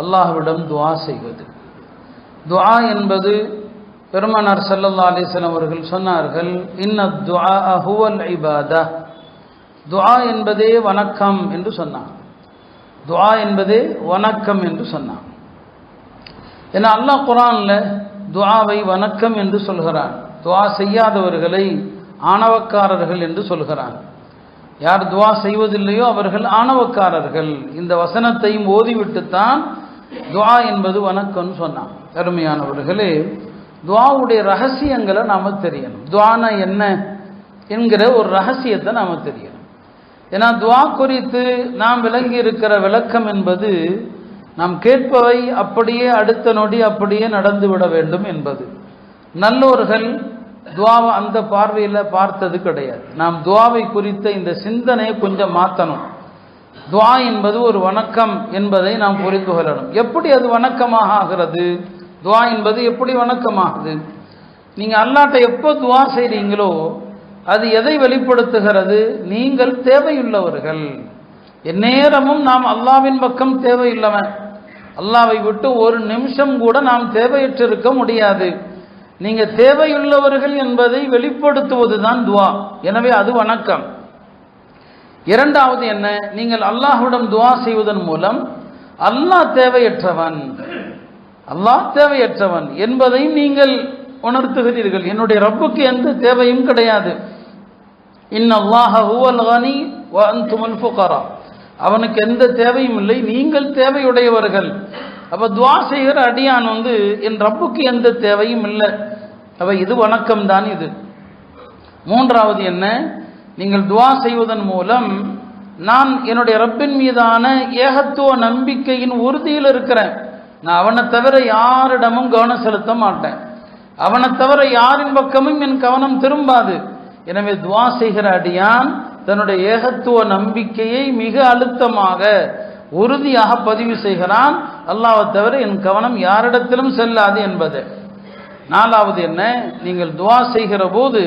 அல்லாஹ்விடம் துஆ செய்வது. துஆ என்பது பெருமானார் ஸல்லல்லாஹு அலைஹி வஸல்லம் அவர்கள் சொன்னார்கள், இன்னத் துஆ ஹுவல் இபாதா. துஆ என்பதே வணக்கம் என்று சொன்னார். துஆ என்பதே வணக்கம் என்று சொன்னார். ஏன்னா அல்லாஹ் குர்ஆன்ல துஆவை வணக்கம் என்று சொல்கிறான். துஆ செய்யாதவர்களை ஆணவக்காரர்கள் என்று சொல்கிறான். யார் துஆ செய்வதில்லையோ அவர்கள் ஆணவக்காரர்கள். இந்த வசனத்தையும் ஓதிவிட்டுத்தான் துஆ என்பது வணக்கம்னு சொன்னான். அருமையானவர்களே, துஆவுடைய ரகசியங்களை நாம தெரியணும். துஆனா என்ன என்கிற ஒரு ரகசியத்தை நாம தெரியணும். ஏன்னா துஆ குறித்து நாம் விளங்கி இருக்கிற விளக்கம் என்பது நாம் கேட்பவை அப்படியே அடுத்த நொடி அப்படியே நடந்துவிட வேண்டும் என்பது. நல்லோர்கள் துஆவை அந்த பார்வையில் பார்த்தது கிடையாது. நாம் துஆவை குறித்த இந்த சிந்தனையை கொஞ்சம் மாற்றணும். துஆ என்பது ஒரு வணக்கம் என்பதை நாம் புரிந்து கொள்ளணும். எப்படி அது வணக்கமாக ஆகிறது? துஆ என்பது எப்படி வணக்கமாகுது? நீங்கள் அல்லாஹ்ட்ட எப்போ துஆ செய்கிறீங்களோ அது எதை வெளிப்படுத்துகிறது? நீங்கள் தேவையுள்ளவர்கள். எந்நேரமும் நாம் அல்லாஹ்வின் பக்கம் தேவையுள்ளவன். அல்லாஹ்வை விட்டு ஒரு நிமிஷம் கூட நாம் தேவையற்றிருக்க முடியாது. நீங்கள் தேவையுள்ளவர்கள் என்பதை வெளிப்படுத்துவது தான் துஆ. எனவே அது வணக்கம். இரண்டாவது என்ன? நீங்கள் அல்லாஹ்விடம் துஆ செய்வதன் மூலம் அல்லாஹ் தேவையற்றவன், அல்லாஹ் தேவையற்றவன் என்பதை நீங்கள் உணர்த்துகிறீர்கள். என்னுடைய ரப்புக்கு எந்த தேவையும் கிடையாது. இன்னல்லாஹ ஹுவல் கனி வ அன்துமுல் ஃபுகரா. அவனுக்கு எந்த தேவையும் இல்லை, நீங்கள் தேவையுடையவர்கள். அப்போ துஆ செய்கிற அடியான் என் ரப்புக்கு எந்த தேவையும் இல்லை. அப்போ இது வணக்கம் தான். இது மூன்றாவது என்ன? நீங்கள் துஆ செய்வதன் மூலம் நான் என்னுடைய ரப்பின் மீதான ஏகத்துவ நம்பிக்கையின் உறுதியில் இருக்கிறேன். நான் அவனை தவிர யாரிடமும் கவனம் செலுத்த மாட்டேன். அவனை தவிர யாரின் பக்கமும் என் கவனம் திரும்பாது. எனவே துஆ செய்கிற அடியான் தன்னுடைய ஏகத்துவ நம்பிக்கையை மிக அழுத்தமாக உறுதியாக பதிவு செய்கிறான். அல்லாஹ்வை தவிர என் கவனம் யாரிடத்திலும் செல்லாது என்பது. நாலாவது என்ன? நீங்கள் துஆ செய்கிற போது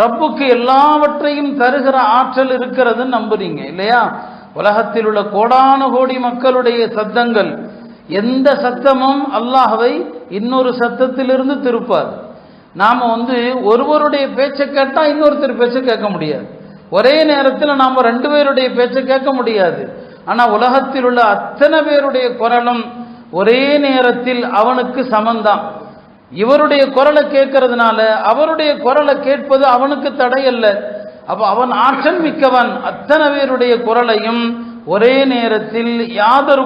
ரப்புக்கு எல்லாவற்றையும் தருகிற ஆற்றல் இருக்கிறதுன்னு நம்புறீங்க இல்லையா? உலகத்தில் உள்ள கோடான கோடி மக்களுடைய சத்தங்கள், எந்த சத்தமும் அல்லாஹ்வை இன்னொரு சத்தத்திலிருந்து திருப்பாது. நாம் ஒருவருடைய பேச்சை கேட்டால் இன்னொருத்தர் பேச்சை கேட்க முடியாது. ஒரே நேரத்தில் நாம் ரெண்டு பேருடைய பேச்சை கேட்க முடியாது. ஆனால் உலகத்தில் உள்ள அத்தனை பேருடைய குரலும் ஒரே நேரத்தில் அவனுக்கு சமந்தான். இவருடைய குரலை கேட்கறதுனால அவருடைய குரலை கேட்பது அவனுக்கு தடையல்ல. அப்போ அவன் ஆற்றல் மிக்கவன். அத்தனை பேருடைய குரலையும் ஒரே நேரத்தில் யாதொரு